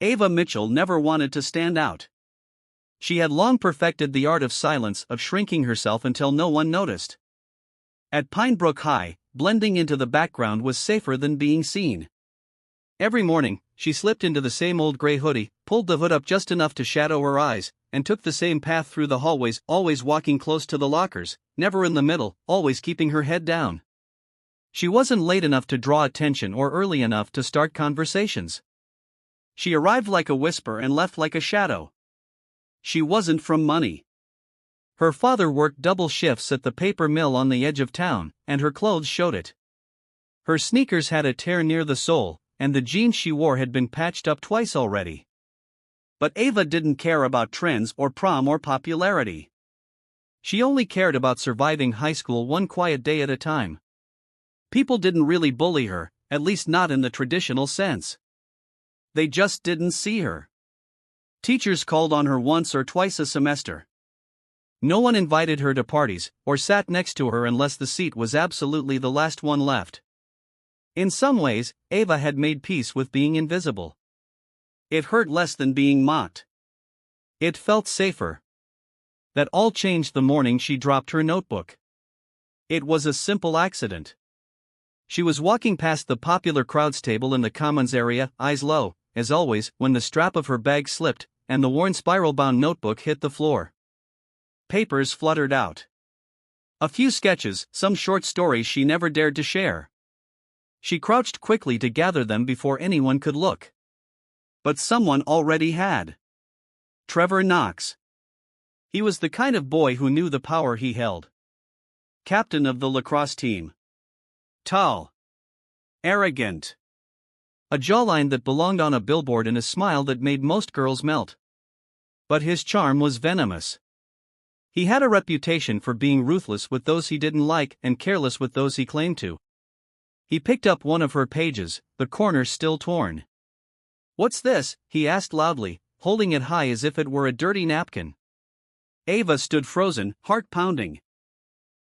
Ava Mitchell never wanted to stand out. She had long perfected the art of silence, of shrinking herself until no one noticed. At Pinebrook High, blending into the background was safer than being seen. Every morning, she slipped into the same old gray hoodie, pulled the hood up just enough to shadow her eyes, and took the same path through the hallways, always walking close to the lockers, never in the middle, always keeping her head down. She wasn't late enough to draw attention or early enough to start conversations. She arrived like a whisper and left like a shadow. She wasn't from money. Her father worked double shifts at the paper mill on the edge of town, and her clothes showed it. Her sneakers had a tear near the sole, and the jeans she wore had been patched up twice already. But Ava didn't care about trends or prom or popularity. She only cared about surviving high school one quiet day at a time. People didn't really bully her, at least not in the traditional sense. They just didn't see her. Teachers called on her once or twice a semester. No one invited her to parties, or sat next to her unless the seat was absolutely the last one left. In some ways, Ava had made peace with being invisible. It hurt less than being mocked. It felt safer. That all changed the morning she dropped her notebook. It was a simple accident. She was walking past the popular crowds table in the commons area, eyes low, as always, when the strap of her bag slipped, and the worn spiral-bound notebook hit the floor. Papers fluttered out. A few sketches, some short stories she never dared to share. She crouched quickly to gather them before anyone could look. But someone already had. Trevor Knox. He was the kind of boy who knew the power he held. Captain of the lacrosse team. Tall. Arrogant. A jawline that belonged on a billboard and a smile that made most girls melt. But his charm was venomous. He had a reputation for being ruthless with those he didn't like and careless with those he claimed to. He picked up one of her pages, the corner still torn. "What's this?" he asked loudly, holding it high as if it were a dirty napkin. Ava stood frozen, heart pounding.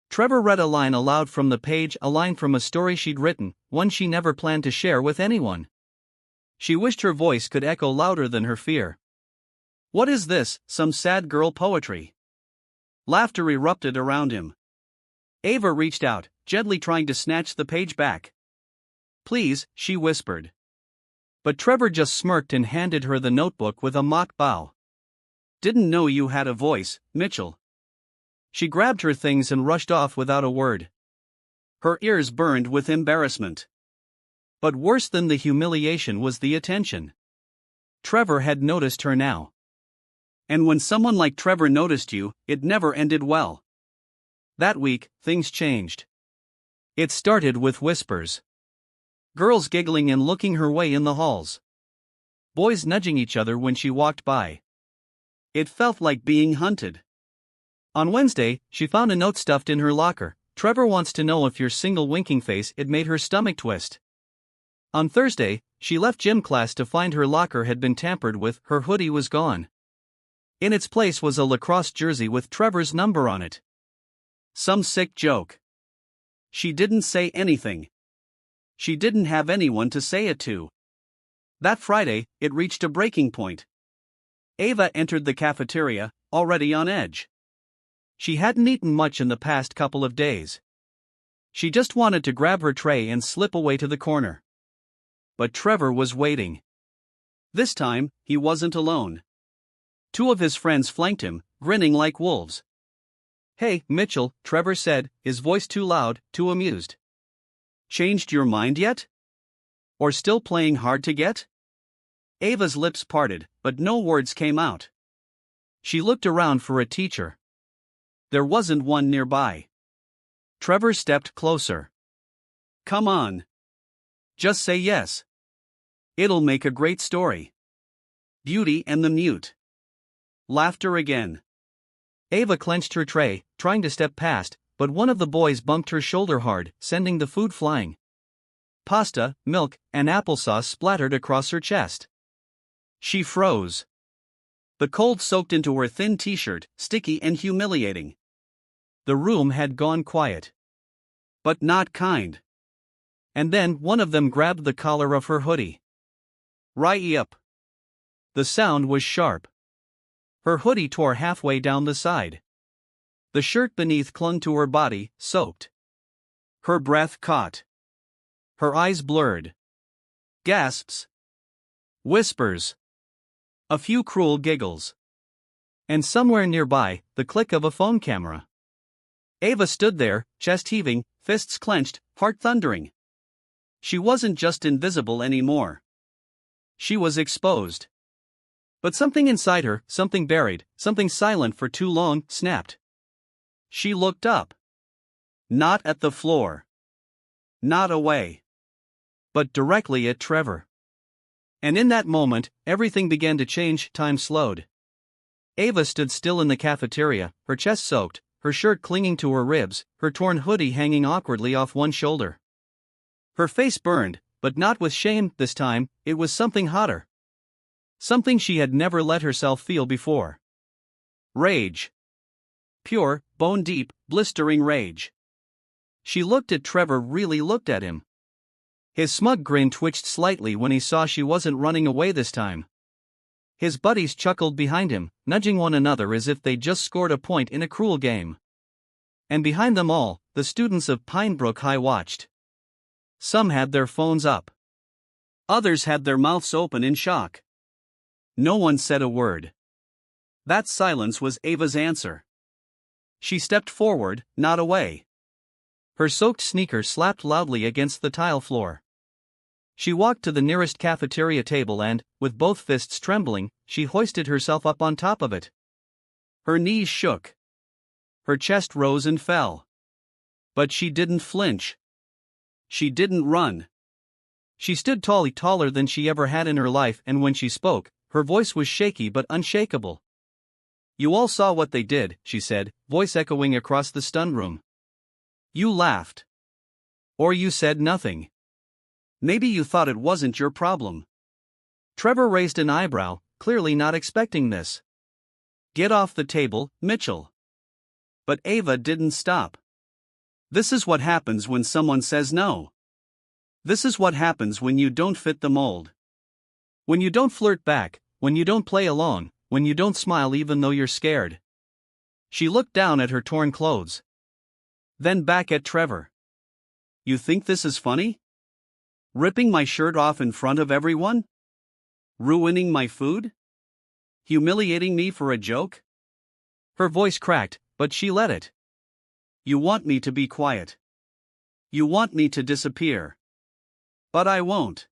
Trevor read a line aloud from the page, a line from a story she'd written, one she never planned to share with anyone. She wished her voice could echo louder than her fear. "What is this, some sad girl poetry?" Laughter erupted around him. Ava reached out, gently trying to snatch the page back. "Please," she whispered. But Trevor just smirked and handed her the notebook with a mock bow. "Didn't know you had a voice, Mitchell." She grabbed her things and rushed off without a word. Her ears burned with embarrassment. But worse than the humiliation was the attention. Trevor had noticed her now. And when someone like Trevor noticed you, it never ended well. That week, things changed. It started with whispers. Girls giggling and looking her way in the halls. Boys nudging each other when she walked by. It felt like being hunted. On Wednesday, she found a note stuffed in her locker. "Trevor wants to know if you're single." Winking face. It made her stomach twist. On Thursday, she left gym class to find her locker had been tampered with. Her hoodie was gone. In its place was a lacrosse jersey with Trevor's number on it. Some sick joke. She didn't say anything. She didn't have anyone to say it to. That Friday, it reached a breaking point. Ava entered the cafeteria, already on edge. She hadn't eaten much in the past couple of days. She just wanted to grab her tray and slip away to the corner. But Trevor was waiting. This time, he wasn't alone. Two of his friends flanked him, grinning like wolves. "Hey, Mitchell," Trevor said, his voice too loud, too amused. "Changed your mind yet? Or still playing hard to get?" Ava's lips parted, but no words came out. She looked around for a teacher. There wasn't one nearby. Trevor stepped closer. "Come on. Just say yes. It'll make a great story." Beauty and the Mute. Laughter again. Ava clenched her tray, trying to step past, but one of the boys bumped her shoulder hard, sending the food flying. Pasta, milk, and applesauce splattered across her chest. She froze. The cold soaked into her thin t-shirt, sticky and humiliating. The room had gone quiet. But not kind. And then one of them grabbed the collar of her hoodie. "Rie up. The sound was sharp. Her hoodie tore halfway down the side. The shirt beneath clung to her body, soaked. Her breath caught. Her eyes blurred. Gasps. Whispers. A few cruel giggles. And somewhere nearby, the click of a phone camera. Ava stood there, chest heaving, fists clenched, heart thundering. She wasn't just invisible anymore. She was exposed. But something inside her, something buried, something silent for too long, snapped. She looked up. Not at the floor. Not away. But directly at Trevor. And in that moment, everything began to change. Time slowed. Ava stood still in the cafeteria, her chest soaked, her shirt clinging to her ribs, her torn hoodie hanging awkwardly off one shoulder. Her face burned, but not with shame this time, it was something hotter. Something she had never let herself feel before. Rage. Pure, bone-deep, blistering rage. She looked at Trevor, really looked at him. His smug grin twitched slightly when he saw she wasn't running away this time. His buddies chuckled behind him, nudging one another as if they'd just scored a point in a cruel game. And behind them all, the students of Pinebrook High watched. Some had their phones up. Others had their mouths open in shock. No one said a word. That silence was Ava's answer. She stepped forward, not away. Her soaked sneaker slapped loudly against the tile floor. She walked to the nearest cafeteria table and, with both fists trembling, she hoisted herself up on top of it. Her knees shook. Her chest rose and fell. But she didn't flinch. She didn't run. She stood tall, taller than she ever had in her life, and when she spoke, her voice was shaky but unshakable. "You all saw what they did," she said, voice echoing across the stunned room. "You laughed. Or you said nothing. Maybe you thought it wasn't your problem." Trevor raised an eyebrow, clearly not expecting this. "Get off the table, Mitchell." But Ava didn't stop. This is what happens when someone says no. This is what happens when you don't fit the mold. When you don't flirt back, when you don't play along, when you don't smile even though you're scared. She looked down at her torn clothes. Then back at Trevor. "You think this is funny? Ripping my shirt off in front of everyone? Ruining my food? Humiliating me for a joke?" Her voice cracked, but she let it. "You want me to be quiet. You want me to disappear. But I won't."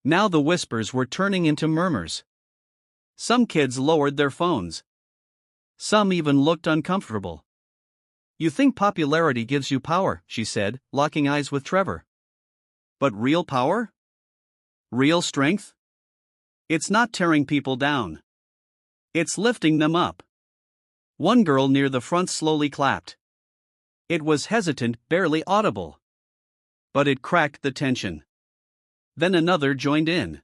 Now the whispers were turning into murmurs. Some kids lowered their phones. Some even looked uncomfortable. "You think popularity gives you power," she said, locking eyes with Trevor. "But real power? Real strength? It's not tearing people down. It's lifting them up." One girl near the front slowly clapped. It was hesitant, barely audible. But it cracked the tension. Then another joined in.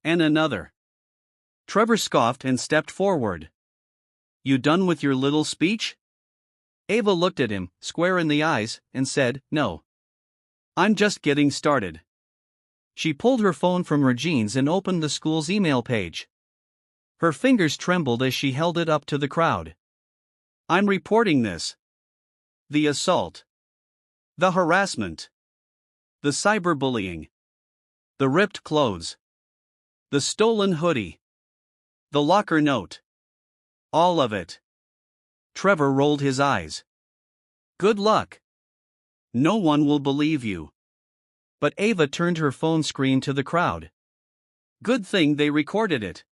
And another. Trevor scoffed and stepped forward. "You done with your little speech?" Ava looked at him, square in the eyes, and said, "No. I'm just getting started." She pulled her phone from her jeans and opened the school's email page. Her fingers trembled as she held it up to the crowd. "I'm reporting this. The assault. The harassment. The cyberbullying. The ripped clothes. The stolen hoodie. The locker note. All of it." Trevor rolled his eyes. "Good luck. No one will believe you." But Ava turned her phone screen to the crowd. Good thing they recorded it.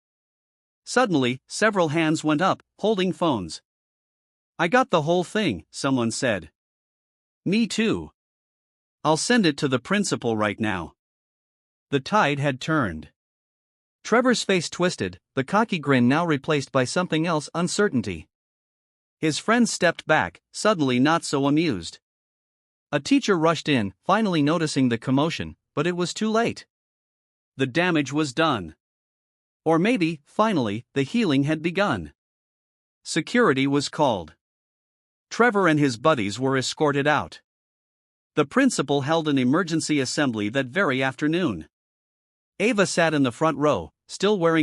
Suddenly, several hands went up, holding phones. "I got the whole thing," someone said. "Me too. I'll send it to the principal right now." The tide had turned. Trevor's face twisted, the cocky grin now replaced by something else, uncertainty. His friends stepped back, suddenly not so amused. A teacher rushed in, finally noticing the commotion, but it was too late. The damage was done. Or maybe, finally, the healing had begun. Security was called. Trevor and his buddies were escorted out. The principal held an emergency assembly that very afternoon. Ava sat in the front row, still wearing